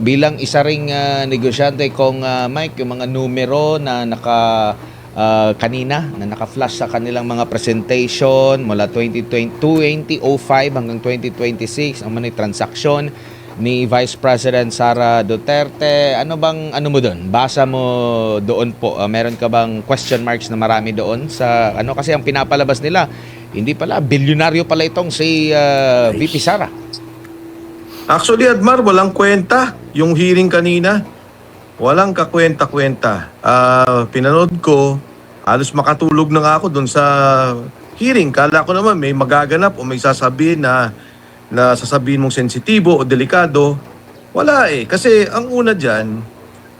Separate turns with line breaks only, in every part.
Bilang isa ring negosyante kong Mike, yung mga numero na kanina na naka-flash sa kanilang mga presentation mula 2005 hanggang 2026 ang mga transaksyon ni Vice President Sara Duterte. Ano mo doon? Basa mo doon po. Meron ka bang question marks na marami doon sa kasi ang pinapalabas nila hindi pala bilyonaryo pala itong si VP Sara.
Actually, Admar, walang kwenta. Yung hearing kanina, walang kakwenta-kwenta. Pinanood ko, halos makatulog na nga ako doon sa hearing. Kala ko naman may magaganap o may sasabihin na sasabihin mong sensitibo o delikado. Wala eh. Kasi ang una dyan,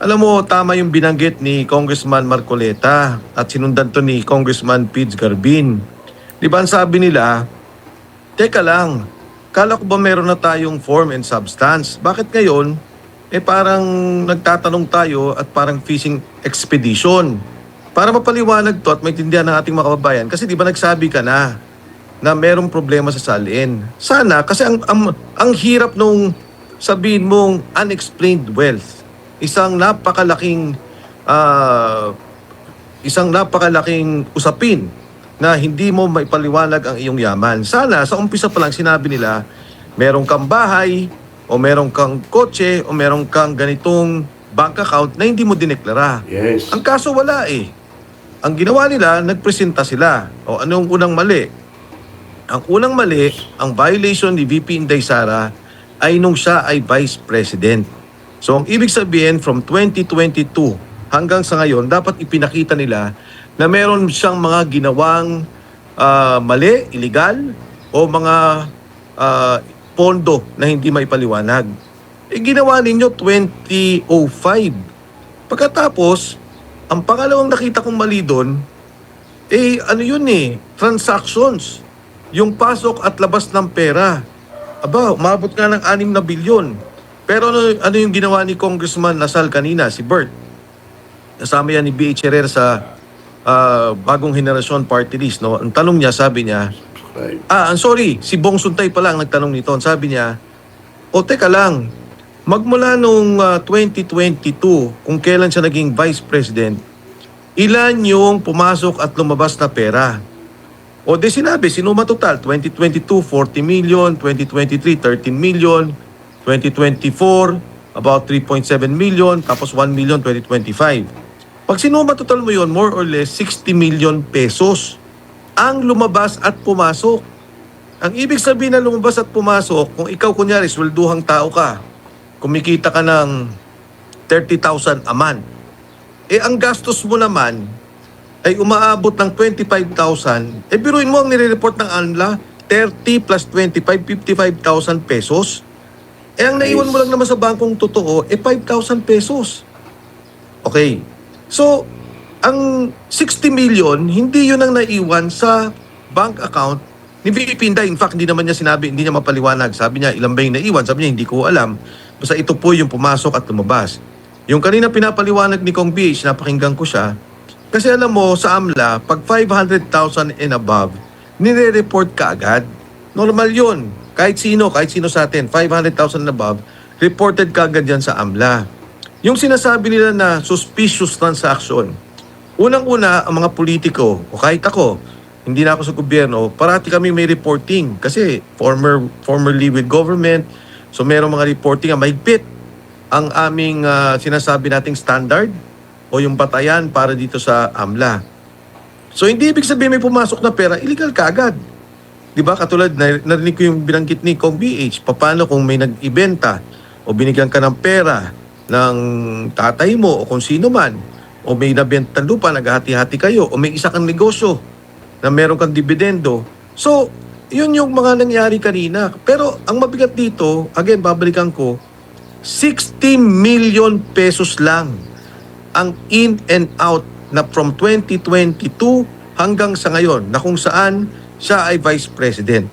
alam mo, tama yung binanggit ni Congressman Marcoleta at sinundan to ni Congressman Pidge Garbin. Di ba ang sabi nila, teka lang, kala ko ba meron na tayong form and substance? Bakit ngayon, parang nagtatanong tayo at parang fishing expedition? Para mapaliwanag to at maintindihan ng ating mga kababayan. Kasi di ba nagsabi ka na merong problema sa salin? Sana, kasi ang hirap nung sabihin mong unexplained wealth. Isang napakalaking usapin na hindi mo maipaliwanag ang iyong yaman. Sana, sa umpisa pa lang sinabi nila, meron kang bahay, o meron kang kotse, o meron kang ganitong bank account na hindi mo dineklara.
Yes.
Ang kaso wala eh. Ang ginawa nila, nagpresenta sila. O anong unang mali? Ang unang mali, ang violation ni VP Inday Sara ay nung siya ay Vice President. So ang ibig sabihin, from 2022 hanggang sa ngayon, dapat ipinakita nila na meron siyang mga ginawang mali, illegal, o mga pondo na hindi maipaliwanag. Ginawa ninyo 2005. Pagkatapos, ang pangalawang nakita kong mali doon, transactions. Yung pasok at labas ng pera. Aba, umabot nga ng 6 na bilyon. Pero ano yung ginawa ni Congressman Lasal kanina, si Bert? Kasama yan ni B.H. Herrera sa bagong henerasyon party list, no? Ang tanong niya, sabi niya, si Bong Suntay pa lang nagtanong nito. Sabi niya, teka lang, magmula nung 2022, kung kailan siya naging Vice President, ilan yung pumasok at lumabas na pera? Sinabi, sinuma total, 2022, 40 million, 2023, 13 million, 2024, about 3.7 million, tapos 1 million 2025. Pag sinuma total mo yon, more or less 60 million pesos ang lumabas at pumasok. Ang ibig sabihin na lumabas at pumasok, kung ikaw kunyari, swelduhang tao ka, kumikita ka ng 30,000 a month, ang gastos mo naman ay umaabot ng 25,000, biruin mo ang nire-report ng ANLA, 30 plus 25, 55,000 pesos. Ang naiwan mo lang naman sa bangkong totoo, 5,000 pesos. Okay. So, ang 60 million, hindi yun ang naiwan sa bank account ni VP Inday. In fact, hindi naman niya sinabi, hindi niya mapaliwanag. Sabi niya, ilan ba yung naiwan? Sabi niya, hindi ko alam. Basta ito po yung pumasok at lumabas. Yung kanina pinapaliwanag ni Kong BH, napakinggan ko siya. Kasi alam mo, sa AMLA, pag 500,000 and above, nire-report ka agad. Normal yun. Kahit sino sa atin, 500,000 and above, reported ka agad yan sa AMLA. Yung sinasabi nila na suspicious transaction, unang-una, ang mga politiko, o kahit ako, hindi na ako sa gobyerno, parati kami may reporting. Kasi formerly with government, so merong mga reporting ang mahigpit. Ang aming sinasabi nating standard o yung batayan para dito sa AMLA. So hindi ibig sabihin may pumasok na pera, illegal ka agad. Diba? Katulad, narinig ko yung binanggit ni Kong BH, paano kung may nag-ibenta o binigyan ka ng pera ng tatay mo o kung sino man, o may nabentang lupa, naghahati-hati kayo, o may isa kang negosyo na meron kang dividendo. So, yun yung mga nangyari kanina. Pero ang mabigat dito, again, babalikan ko, 60 million pesos lang ang in and out na from 2022 hanggang sa ngayon na kung saan siya ay Vice President.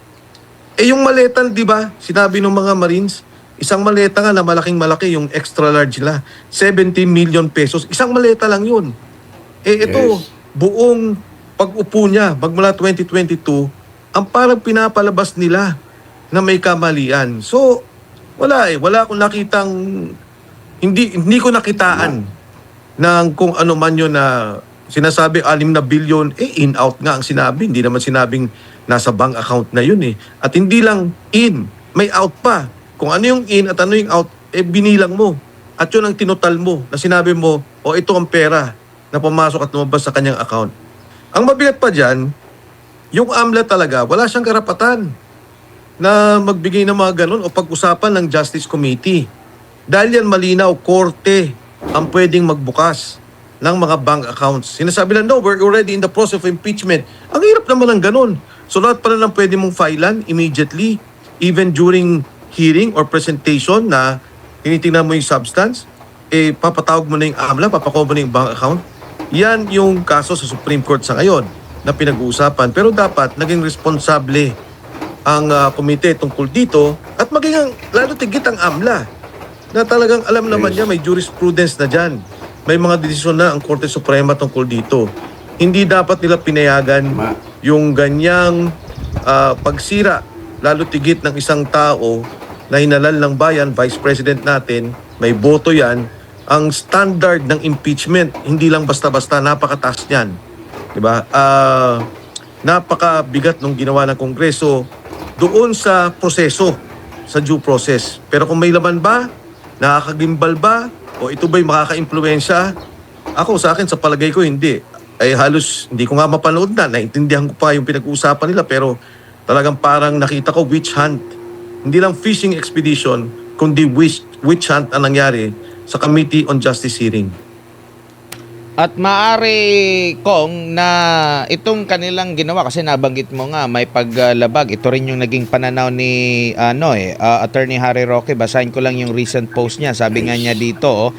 Yung maletan, di ba, sinabi ng mga Marines, isang maleta nga na malaking-malaki, yung extra large nila, 70 million pesos. Isang maleta lang yun. Ito, yes, buong pag-upo niya, magmula 2022, ang parang pinapalabas nila na may kamalian. So, wala akong nakitang hindi ko nakitaan ng kung ano man yun na sinasabi 6 na bilyon, in-out nga ang sinabi. Hindi naman sinabing nasa bank account na yun eh. At hindi lang in, may out pa. Kung ano yung in at ano yung out, binilang mo. At yun ang tinutal mo na sinabi mo, ito ang pera na pumasok at lumabas sa kanyang account. Ang mabigat pa dyan, yung AMLA talaga, wala siyang karapatan na magbigay ng mga ganun o pag-usapan ng Justice Committee. Dahil yan malinaw, korte ang pwedeng magbukas ng mga bank accounts. Sinasabi lang, no, we're already in the process of impeachment. Ang hirap naman ng ganun. So lahat pala lang pwede mong filean immediately, even during hearing or presentation na tinitingnan mo yung substance, papatawag mo na yung AMLA, papakuha mo na yung bank account. Yan yung kaso sa Supreme Court sa ngayon na pinag-uusapan. Pero dapat naging responsable ang komite tungkol dito at maging lalo tigit ang AMLA na talagang alam naman niya may jurisprudence na dyan. May mga desisyon na ang Korte Suprema tungkol dito. Hindi dapat nila pinayagan yung ganyang pagsira, lalo tigit ng isang tao na hinalal ng bayan, Vice President natin, may boto yan. Ang standard ng impeachment, hindi lang basta-basta, napakataas niyan. Diba? Napakabigat nung ginawa ng Kongreso doon sa proseso, sa due process. Pero kung may laman ba, nakakagimbal ba, o ito ba'y makaka-impluensya? Ako, sa akin, sa palagay ko, hindi. Ay halos, hindi ko nga mapanood na. Naintindihan ko pa yung pinag-uusapan nila, pero talagang parang nakita ko witch hunt. Hindi lang fishing expedition, kundi witch hunt ang nangyari sa Committee on Justice hearing.
At maaari kong na itong kanilang ginawa kasi nabanggit mo nga may paglabag, ito rin yung naging pananaw ni Attorney Harry Roque. Basahin ko lang yung recent post niya. Sabi nga niya dito,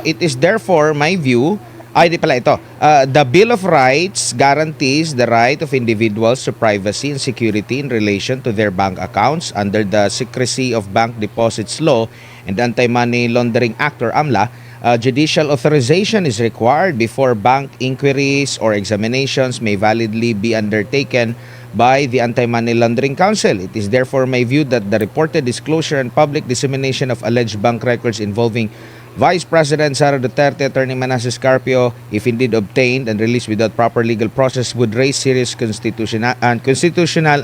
it is therefore my view, the Bill of Rights guarantees the right of individuals to privacy and security in relation to their bank accounts under the Secrecy of Bank Deposits Law and Anti-Money Laundering Act or AMLA. Judicial authorization is required before bank inquiries or examinations may validly be undertaken by the Anti-Money Laundering Council. It is therefore my view that the reported disclosure and public dissemination of alleged bank records involving Vice President Sara Duterte, Attorney Manasseh Carpio, if indeed obtained and released without proper legal process, would raise serious constitutional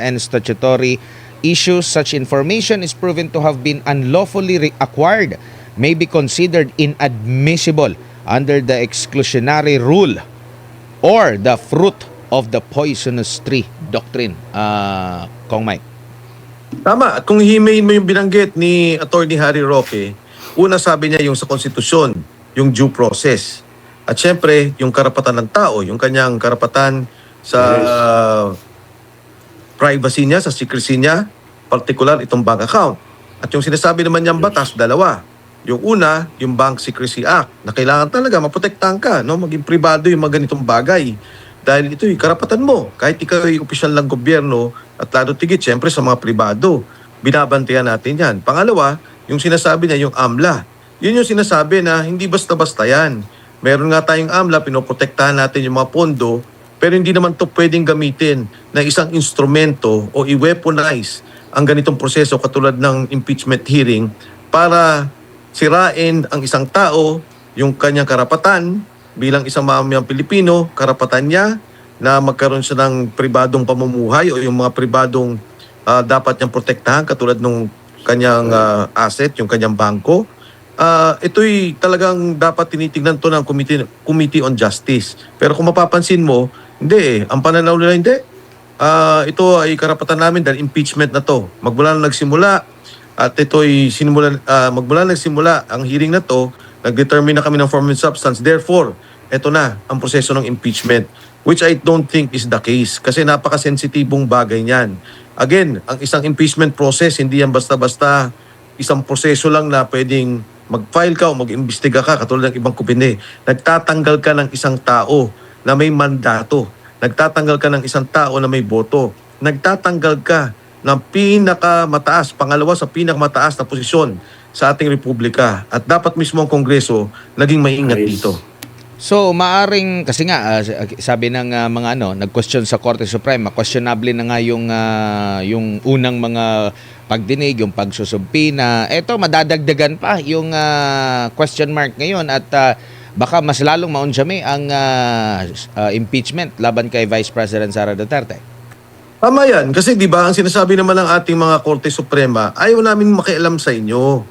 and statutory issues. Such information is proven to have been unlawfully acquired, may be considered inadmissible under the exclusionary rule or the fruit of the poisonous tree doctrine. Kong Mike.
Tama. At kung himayin mo yung binanggit ni Attorney Harry Roque, una sabi niya yung sa konstitusyon, yung due process. At syempre, yung karapatan ng tao, yung kanyang karapatan sa privacy niya, sa secrecy niya, particular itong bank account. At yung sinasabi naman niyang batas, dalawa. Yung una, yung Bank Secrecy Act, na kailangan talaga maprotektahan ka, no? Maging pribado yung mga ganitong bagay. Dahil ito yung karapatan mo. Kahit ikaw ay opisyal ng gobyerno at lalo tigit, syempre sa mga pribado. Binabantayan natin yan. Pangalawa, yung sinasabi niya, yung AMLA. Yun yung sinasabi na hindi basta-basta yan. Meron nga tayong AMLA, pinoprotektahan natin yung mga pondo, pero hindi naman to pwedeng gamitin na isang instrumento o i-weaponize ang ganitong proseso katulad ng impeachment hearing para sirain ang isang tao, yung kanyang karapatan bilang isang mamamayang Pilipino, karapatan niya na magkaroon siya ng pribadong pamumuhay o yung mga pribadong dapat niyang protektahan katulad ng kanyang asset, yung kanyang bangko. Ito'y talagang dapat tinitingnan to ng Committee on Justice. Pero kung mapapansin mo, hindi ang pananaw nila hindi. Ito ay karapatan namin dahil impeachment na to. Magmula na nagsimula at ito'y magmula na nagsimula ang hearing na to, nag-determine na kami ng form and substance. Therefore, ito na ang proseso ng impeachment, which I don't think is the case kasi napakasensitibong bagay niyan. Again, ang isang impeachment process, hindi yan basta-basta isang proseso lang na pwedeng mag-file ka o mag-imbestiga ka katulad ng ibang kupine. Nagtatanggal ka ng isang tao na may mandato. Nagtatanggal ka ng isang tao na may boto. Nagtatanggal ka ng pinakamataas, pangalawa sa pinakamataas na posisyon sa ating republika. At dapat mismo ang Kongreso naging maingat dito.
So, maaring, kasi nga, sabi ng mga nag-question sa Korte Suprema, questionable na nga yung unang mga pagdinig, yung pagsusumpina. Eto, madadagdagan pa yung question mark ngayon at baka mas lalong maunsyami ang impeachment laban kay Vice President Sara Duterte.
Tama yan. Kasi di ba ang sinasabi naman ng ating mga Korte Suprema, ayaw namin makialam sa inyo.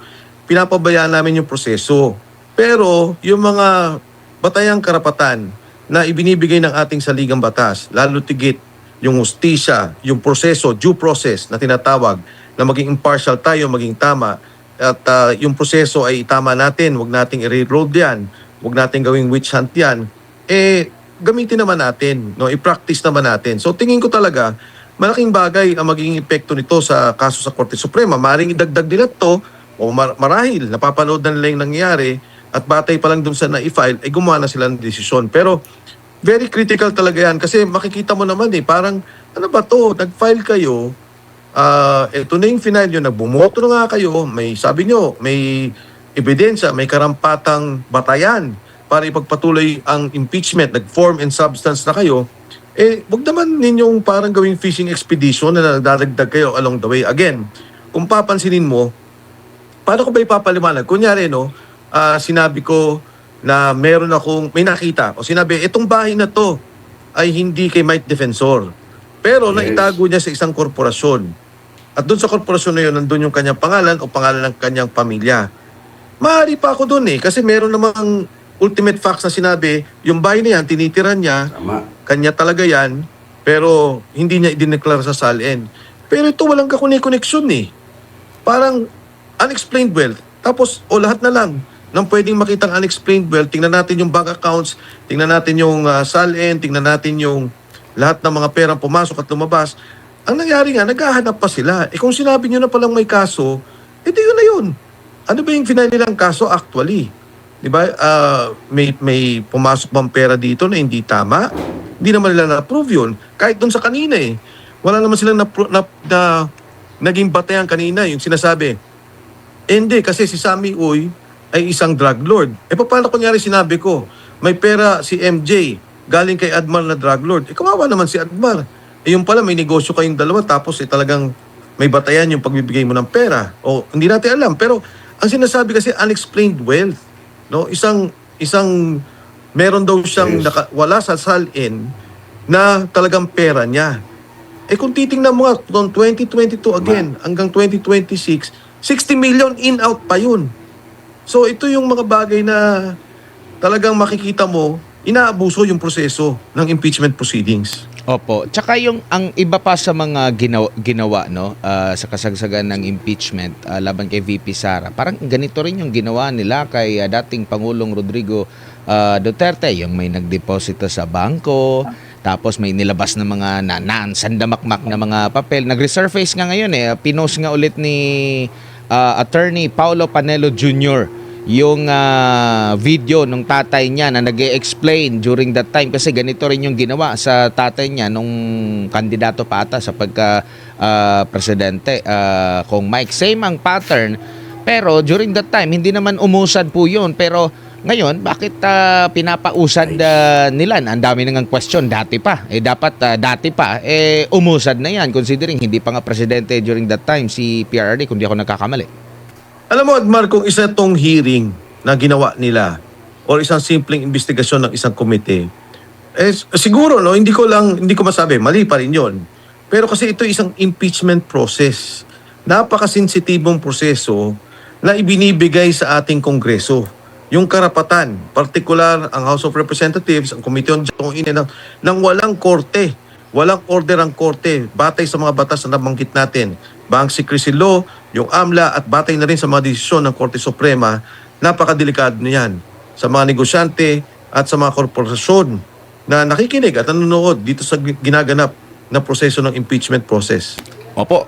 Pinapabayaan namin yung proseso. Pero yung mga batayang karapatan na ibinibigay ng ating saligang batas, lalo tigit yung hustisya, yung proseso, due process na tinatawag, na maging impartial tayo, maging tama, at yung proseso ay tama natin, wag nating i-railroad yan, wag nating gawing witch hunt yan, gamitin naman natin, no? I-practice naman natin. So tingin ko talaga, malaking bagay ang magiging epekto nito sa kaso sa Korte Suprema. Maring idagdag nila to, o marahil, napapanood na nila yung nangyayari, at batay pa lang dun sa na-file, ay gumawa na sila ng desisyon. Pero very critical talaga yan kasi makikita mo naman parang ano ba to, nag-file kayo, ito na yung final nyo, nagbumoto na nga kayo, may sabi nyo, may ebidensya, may karampatang batayan para ipagpatuloy ang impeachment, nag-form and substance na kayo, wag naman ninyong parang gawing fishing expedition na nadadagdag kayo along the way. Again, kung papansinin mo, paano ko ba ipapaliwanag? Kunyari, sinabi ko na may nakita o sinabi, itong bahay na to ay hindi kay Mike Defensor. Pero naitago niya sa isang korporasyon. At doon sa korporasyon na yun, nandun yung kanyang pangalan o pangalan ng kanyang pamilya. Maaari pa ako doon kasi meron namang ultimate facts na sinabi, yung bahay na yan, tinitiran niya, kanya talaga yan, pero hindi niya idineklara sa SALN. Pero ito walang kakoneksyon Parang unexplained wealth. Tapos, lahat na lang nang pwedeng makitang unexplained wealth, tingnan natin yung bank accounts, tingnan natin yung SALN, tingnan natin yung lahat ng mga perang pumasok at lumabas. Ang nangyari nga, naghahanap pa sila. Kung sinabi nyo na palang may kaso, edi yun na yun. Ano ba yung final nilang kaso actually? Di ba? May pumasok bang pera dito na hindi tama? Hindi naman nila na-approve yun. Kahit dun sa kanina wala naman silang naging batayan kanina, yung sinasabi. Hindi, kasi si Sammy Uy ay isang drug lord. Paano kunyari sinabi ko, may pera si MJ, galing kay Admar na drug lord. Kawawa naman si Admar. Yung pala, may negosyo kayong dalawa, tapos talagang may batayan yung pagbibigay mo ng pera. O, hindi natin alam. Pero, ang sinasabi kasi, unexplained wealth. No? Isang meron daw siyang wala sa SALN na talagang pera niya. Kung titingnan mo nga, noong 2022 again, hanggang 2026, 60 million in-out pa yun. So, ito yung mga bagay na talagang makikita mo, inaabuso yung proseso ng impeachment proceedings.
Opo. Tsaka ang iba pa sa mga ginawa sa kasagsagan ng impeachment laban kay VP Sara. Parang ganito rin yung ginawa nila kay dating Pangulong Rodrigo Duterte, yung may nagdeposito sa bangko, tapos may nilabas na mga sandamakmak na mga papel. Nag-resurface nga ngayon pinost nga ulit ni Attorney Paulo Panelo Jr. yung video ng tatay niya na nag-e-explain during that time kasi ganito rin yung ginawa sa tatay niya nung kandidato pa ata sa pagka-presidente kung Mike. Same ang pattern pero during that time hindi naman umusad po yun pero ngayon bakit pinapausad nila? Ang dami nang question dati pa. Dapat dati pa umusad na yan considering hindi pa nga presidente during that time si PRRD kung di ako nagkakamali.
Alam mo, Admar, kung isa tong hearing na ginawa nila or isang simpleng investigasyon ng isang komite, siguro, hindi ko masabi, mali pa rin yun. Pero kasi ito isang impeachment process. Napakasensitibong proseso na ibinibigay sa ating Kongreso. Yung karapatan, particular ang House of Representatives, ang Committee on ng walang korte, walang order ang korte, batay sa mga batas na nabanggit natin. Bank Secrecy Law, yung AMLA at batay na rin sa mga desisyon ng Korte Suprema, napakadelikado niyan sa mga negosyante at sa mga korporasyon na nakikinig at nanonood dito sa ginaganap na proseso ng impeachment process.
Opo,